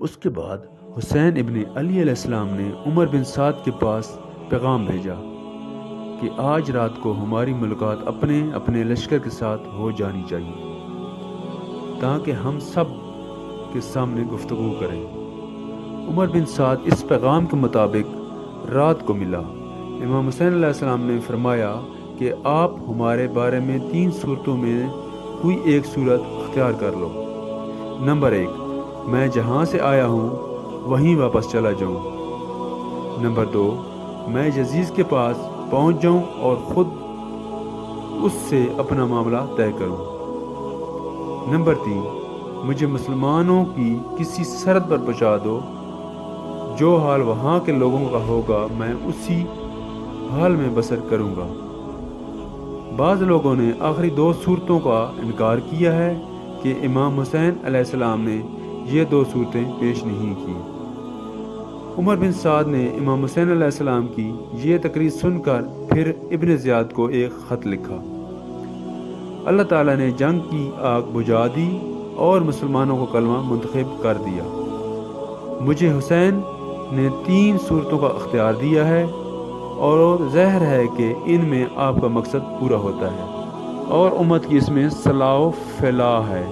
اس کے بعد حسین ابن علی علیہ السلام نے عمر بن سعد کے پاس پیغام بھیجا کہ آج رات کو ہماری ملاقات اپنے اپنے لشکر کے ساتھ ہو جانی چاہیے تاکہ ہم سب کے سامنے گفتگو کریں۔ عمر بن سعد اس پیغام کے مطابق رات کو ملا۔ امام حسین علیہ السلام نے فرمایا کہ آپ ہمارے بارے میں 3 صورتوں میں کوئی ایک صورت اختیار کر لو۔ نمبر 1، میں جہاں سے آیا ہوں وہیں واپس چلا جاؤں۔ نمبر 2، میں یزید کے پاس پہنچ جاؤں اور خود اس سے اپنا معاملہ طے کروں۔ نمبر 3، مجھے مسلمانوں کی کسی سرحد پر پہنچا دو، جو حال وہاں کے لوگوں کا ہوگا میں اسی حال میں بسر کروں گا۔ بعض لوگوں نے آخری 2 صورتوں کا انکار کیا ہے کہ امام حسین علیہ السلام نے یہ 2 صورتیں پیش نہیں کی۔ عمر بن سعد نے امام حسین علیہ السلام کی یہ تقریر سن کر پھر ابن زیاد کو ایک خط لکھا۔ اللہ تعالیٰ نے جنگ کی آگ بجھا دی اور مسلمانوں کو کلمہ منتخب کر دیا۔ مجھے حسین نے 3 صورتوں کا اختیار دیا ہے اور ظاہر ہے کہ ان میں آپ کا مقصد پورا ہوتا ہے اور امت کی اس میں صلاح و فلاح ہے۔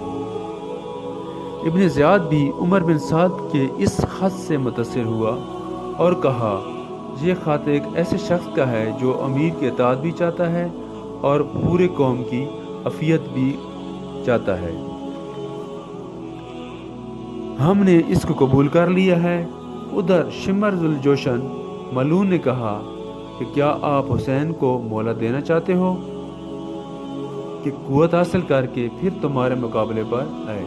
ابن زیاد بھی عمر بن سعد کے اس خط سے متاثر ہوا اور کہا، یہ خط ایک ایسے شخص کا ہے جو امیر کی اطاعت بھی چاہتا ہے اور پورے قوم کی عافیت بھی چاہتا ہے۔ ہم نے اس کو قبول کر لیا ہے۔ ادھر شمر ذوالجوشن ملعون نے کہا کہ کیا آپ حسین کو مہلت دینا چاہتے ہو کہ قوت حاصل کر کے پھر تمہارے مقابلے پر آئے؟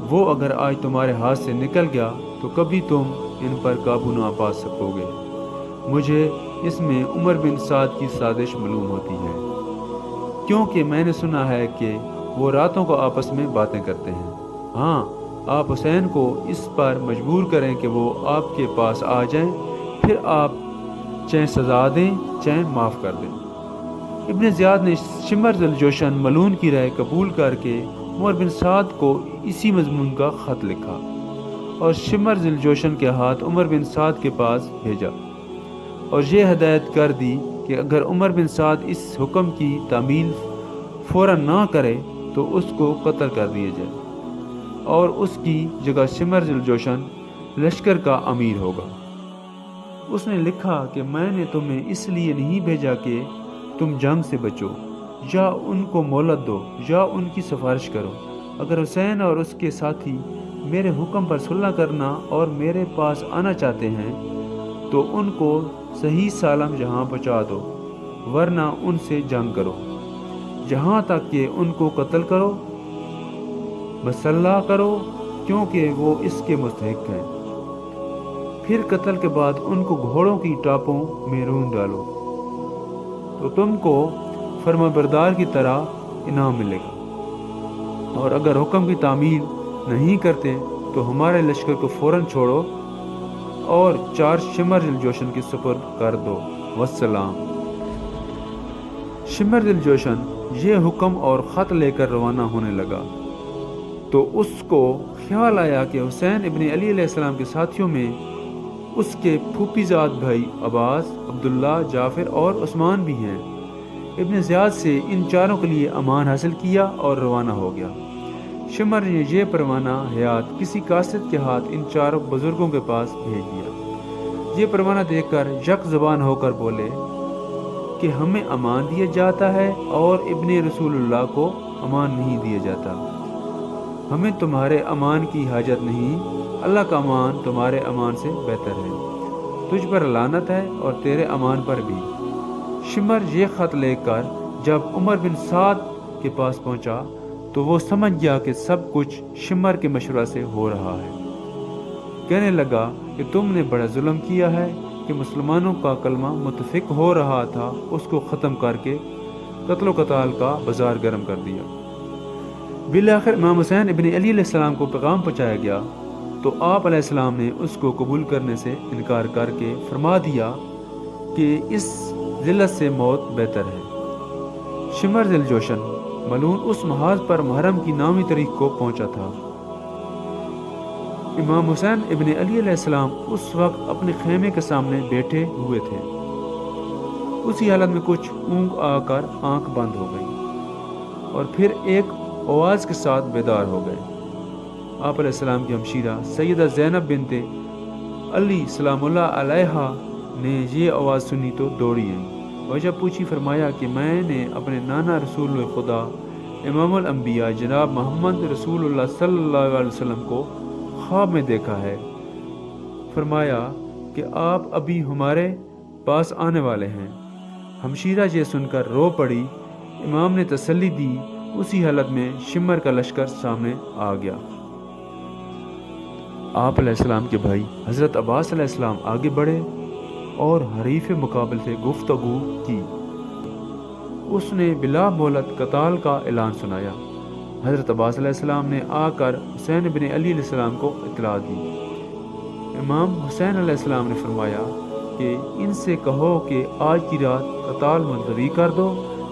وہ اگر آج تمہارے ہاتھ سے نکل گیا تو کبھی تم ان پر قابو نہ پا سکو گے۔ مجھے اس میں عمر بن سعد کی سازش معلوم ہوتی ہے، کیونکہ میں نے سنا ہے کہ وہ راتوں کو آپس میں باتیں کرتے ہیں۔ ہاں، آپ حسین کو اس پر مجبور کریں کہ وہ آپ کے پاس آ جائیں، پھر آپ چاہے سزا دیں چاہے معاف کر دیں۔ ابن زیاد نے شمر ذوالجوشن ملعون کی رائے قبول کر کے عمر بن سعد کو اسی مضمون کا خط لکھا اور شمر ذوالجوشن کے ہاتھ عمر بن سعد کے پاس بھیجا اور یہ ہدایت کر دی کہ اگر عمر بن سعد اس حکم کی تعمیل فوراً نہ کرے تو اس کو قتل کر دیا جائے اور اس کی جگہ شمر ذوالجوشن لشکر کا امیر ہوگا۔ اس نے لکھا کہ میں نے تمہیں اس لیے نہیں بھیجا کہ تم جنگ سے بچو یا ان کو مہلت دو یا ان کی سفارش کرو۔ اگر حسین اور اس کے ساتھی میرے حکم پر صلح کرنا اور میرے پاس آنا چاہتے ہیں تو ان کو صحیح سالم جہاں پہنچا دو، ورنہ ان سے جنگ کرو، جہاں تک کہ ان کو قتل کرو، مسلح کرو، کیونکہ وہ اس کے مستحق ہیں۔ پھر قتل کے بعد ان کو گھوڑوں کی ٹاپوں میں رون ڈالو تو تم کو فرما بردار کی طرح انعام ملے گا، اور اگر حکم کی تعمیل نہیں کرتے تو ہمارے لشکر کو فوراً چھوڑو اور 4 شمر ذوالجوشن کی سپرد کر دو، والسلام۔ شمر ذوالجوشن یہ حکم اور خط لے کر روانہ ہونے لگا تو اس کو خیال آیا کہ حسین ابن علی علیہ السلام کے ساتھیوں میں اس کے پھوپھی زاد بھائی عباس، عبداللہ، جعفر اور عثمان بھی ہیں۔ ابن زیاد سے ان 4 کے لیے امان حاصل کیا اور روانہ ہو گیا۔ شمر نے یہ پروانہ حیات کسی قاصد کے ہاتھ ان 4 بزرگوں کے پاس بھیج دیا۔ یہ پروانہ دیکھ کر یک زبان ہو کر بولے کہ ہمیں امان دیا جاتا ہے اور ابن رسول اللہ کو امان نہیں دیا جاتا۔ ہمیں تمہارے امان کی حاجت نہیں، اللہ کا امان تمہارے امان سے بہتر ہے۔ تجھ پر لعنت ہے اور تیرے امان پر بھی۔ شمر یہ خط لے کر جب عمر بن سعد کے پاس پہنچا تو وہ سمجھ گیا کہ سب کچھ شمر کے مشورہ سے ہو رہا ہے۔ کہنے لگا کہ تم نے بڑا ظلم کیا ہے کہ مسلمانوں کا کلمہ متفق ہو رہا تھا اس کو ختم کر کے قتل و قتال کا بازار گرم کر دیا۔ بالآخر امام حسین ابن علی علیہ السلام کو پیغام پہنچایا گیا تو آپ علیہ السلام نے اس کو قبول کرنے سے انکار کر کے فرما دیا کہ اس ذلت سے موت بہتر ہے۔ شمر ذوالجوشن ملعون اس محاذ پر محرم کی 9ویں تاریخ کو پہنچا تھا۔ امام حسین ابن علی علیہ السلام اس وقت اپنے خیمے کے سامنے بیٹھے ہوئے تھے۔ اسی حالت میں کچھ اونگ آ کر آنکھ بند ہو گئی اور پھر ایک آواز کے ساتھ بیدار ہو گئے۔ آپ علیہ السلام کی ہمشیرہ سیدہ زینب بنت علی سلام اللہ علیہا نے یہ آواز سنی تو دوڑی آئی۔ وجہ پوچھی، فرمایا کہ میں نے اپنے نانا رسول خدا امام الانبیاء جناب محمد رسول اللہ صلی اللہ علیہ وسلم کو خواب میں دیکھا ہے۔ فرمایا کہ آپ ابھی ہمارے پاس آنے والے ہیں۔ ہمشیرہ یہ سن کر رو پڑی۔ امام نے تسلی دی۔ اسی حالت میں شمر کا لشکر سامنے آ گیا۔ آپ علیہ السلام کے بھائی حضرت عباس علیہ السلام آگے بڑھے اور حریف مقابل سے گفتگو کی۔ اس نے بلا مہلت قتال کا اعلان سنایا۔ حضرت عباس علیہ السلام نے آ کر حسین بن علی علیہ السلام کو اطلاع دی۔ امام حسین علیہ السلام نے فرمایا کہ ان سے کہو کہ آج کی رات قتال ملتوی کر دو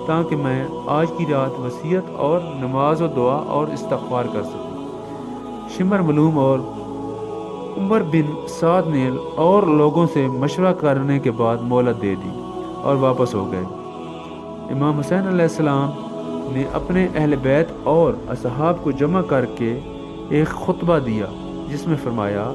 تاکہ میں آج کی رات وصیت اور نماز و دعا اور استغفار کر سکوں۔ شمر ملوم اور عمر بن سعد نے اور لوگوں سے مشورہ کرنے کے بعد مہلت دے دی اور واپس ہو گئے۔ امام حسین علیہ السلام نے اپنے اہل بیت اور اصحاب کو جمع کر کے ایک خطبہ دیا جس میں فرمایا،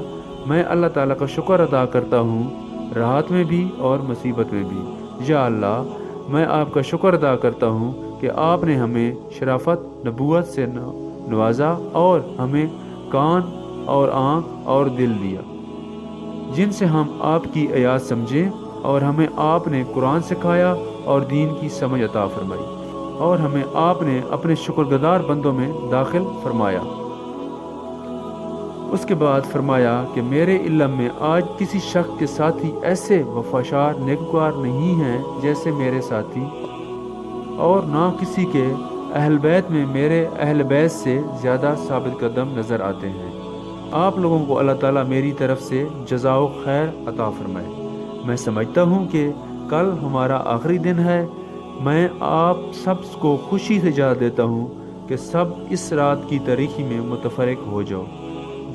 میں اللہ تعالیٰ کا شکر ادا کرتا ہوں راحت میں بھی اور مصیبت میں بھی۔ یا اللہ، میں آپ کا شکر ادا کرتا ہوں کہ آپ نے ہمیں شرافت نبوت سے نوازا اور ہمیں کان اور آنکھ اور دل دیا جن سے ہم آپ کی آیات سمجھیں، اور ہمیں آپ نے قرآن سکھایا اور دین کی سمجھ عطا فرمائی، اور ہمیں آپ نے اپنے شکر گزار بندوں میں داخل فرمایا۔ اس کے بعد فرمایا کہ میرے علم میں آج کسی شخص کے ساتھی ایسے وفاشار نیکوکار نہیں ہیں جیسے میرے ساتھی، اور نہ کسی کے اہل بیت میں میرے اہل بیت سے زیادہ ثابت قدم نظر آتے ہیں۔ آپ لوگوں کو اللہ تعالیٰ میری طرف سے جزا و خیر عطا فرمائے۔ میں سمجھتا ہوں کہ کل ہمارا آخری دن ہے۔ میں آپ سب کو خوشی سے اجازت دیتا ہوں کہ سب اس رات کی تاریخی میں متفرق ہو جاؤ،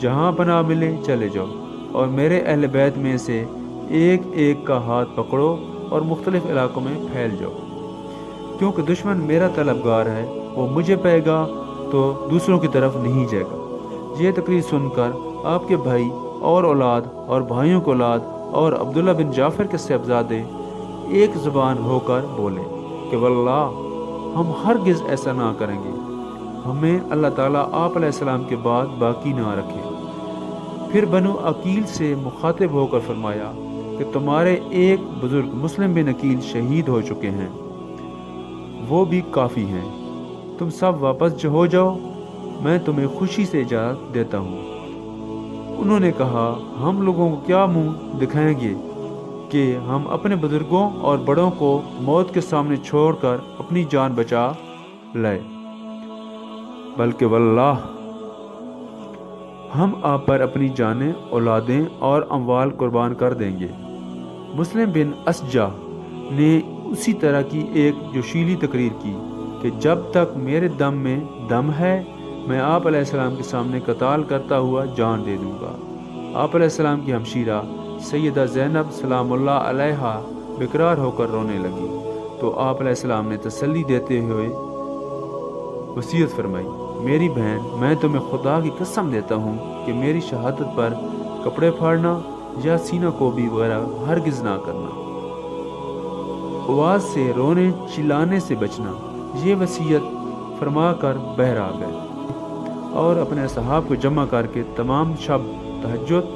جہاں پناہ ملے چلے جاؤ، اور میرے اہل بیت میں سے ایک ایک کا ہاتھ پکڑو اور مختلف علاقوں میں پھیل جاؤ، کیونکہ دشمن میرا طلبگار ہے، وہ مجھے پائے گا تو دوسروں کی طرف نہیں جائے گا۔ یہ تقریر سن کر آپ کے بھائی اور اولاد اور بھائیوں کو اولاد اور عبداللہ بن جعفر کے صاحبزادے ایک زبان ہو کر بولے کہ واللہ ہم ہرگز ایسا نہ کریں گے، ہمیں اللہ تعالیٰ آپ علیہ السلام کے بعد باقی نہ رکھے۔ پھر بنو عقیل سے مخاطب ہو کر فرمایا کہ تمہارے ایک بزرگ مسلم بن عقیل شہید ہو چکے ہیں، وہ بھی کافی ہیں، تم سب واپس ہو جاؤ، میں تمہیں خوشی سے اجازت دیتا ہوں۔ انہوں نے کہا، ہم لوگوں کو کیا منہ دکھائیں گے کہ ہم اپنے بزرگوں اور بڑوں کو موت کے سامنے چھوڑ کر اپنی جان بچا لائے، بلکہ واللہ ہم آپ پر اپنی جانیں، اولادیں اور اموال قربان کر دیں گے۔ مسلم بن اسجع نے اسی طرح کی ایک جوشیلی تقریر کی کہ جب تک میرے دم میں دم ہے میں آپ علیہ السلام کے سامنے قتال کرتا ہوا جان دے دوں گا۔ آپ علیہ السلام کی ہمشیرہ سیدہ زینب سلام اللہ علیہا بیقرار ہو کر رونے لگی تو آپ علیہ السلام نے تسلی دیتے ہوئے وصیت فرمائی، میری بہن، میں تمہیں خدا کی قسم دیتا ہوں کہ میری شہادت پر کپڑے پھاڑنا یا سینہ کوبی وغیرہ ہرگز نہ کرنا، آواز سے رونے چلانے سے بچنا۔ یہ وصیت فرما کر بہر آ گئے اور اپنے صحاب کو جمع کر کے تمام شب تہجد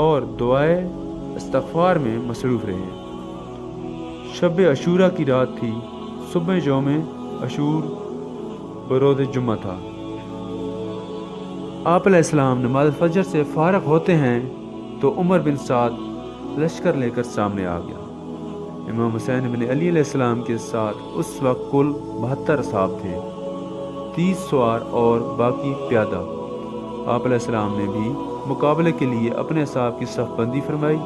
اور دعائے استغفار میں مصروف رہے۔ شب عاشورہ کی رات تھی، صبح یوم عاشور بروز جمعہ تھا۔ آپ علیہ السلام نماز فجر سے فارغ ہوتے ہیں تو عمر بن سعد لشکر لے کر سامنے آ گیا۔ امام حسین بن علی علیہ السلام کے ساتھ اس وقت کل 72 اصحاب تھے، 30 سوار اور باقی پیادہ۔ آپ علیہ السلام نے بھی مقابلے کے لیے اپنے اصحاب کی صف بندی فرمائی۔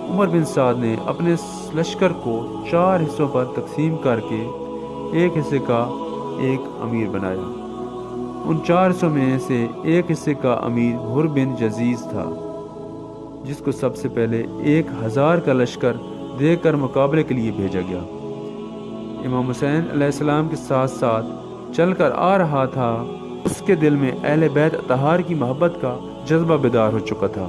عمر بن سعد نے اپنے لشکر کو 4 حصوں پر تقسیم کر کے ایک حصے کا ایک امیر بنایا۔ ان 400 میں سے ایک حصے کا امیر حر بن جزیز تھا، جس کو سب سے پہلے 1000 کا لشکر دے کر مقابلے کے لیے بھیجا گیا۔ امام حسین علیہ السلام کے ساتھ ساتھ چل کر آ رہا تھا۔ اس کے دل میں اہل بیت اطہار کی محبت کا جذبہ بیدار ہو چکا تھا۔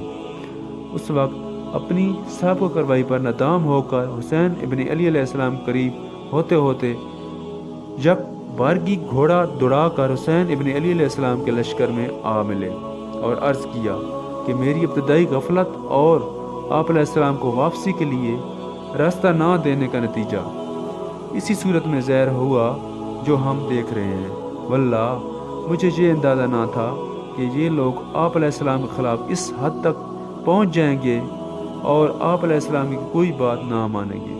اس وقت اپنی سابقہ کارروائی پر نادام ہو کر حسین ابن علی علیہ السلام قریب ہوتے ہوتے یک بارگی گھوڑا دوڑا کر حسین ابن علی علیہ السلام کے لشکر میں آ ملے اور عرض کیا کہ میری ابتدائی غفلت اور آپ علیہ السلام کو واپسی کے لیے راستہ نہ دینے کا نتیجہ اسی صورت میں ظاہر ہوا جو ہم دیکھ رہے ہیں۔ واللہ مجھے یہ اندازہ نہ تھا کہ یہ لوگ آپ علیہ السلام کے خلاف اس حد تک پہنچ جائیں گے اور آپ علیہ السلام کی کوئی بات نہ مانیں گے۔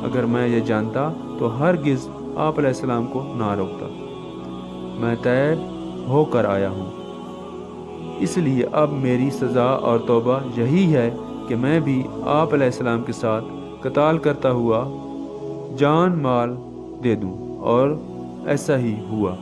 اگر میں یہ جانتا تو ہرگز آپ علیہ السلام کو نہ روکتا۔ میں تیار ہو کر آیا ہوں، اس لیے اب میری سزا اور توبہ یہی ہے کہ میں بھی آپ علیہ السلام کے ساتھ قتال کرتا ہوا جان مال دے دوں، اور ایسا ہی ہوا۔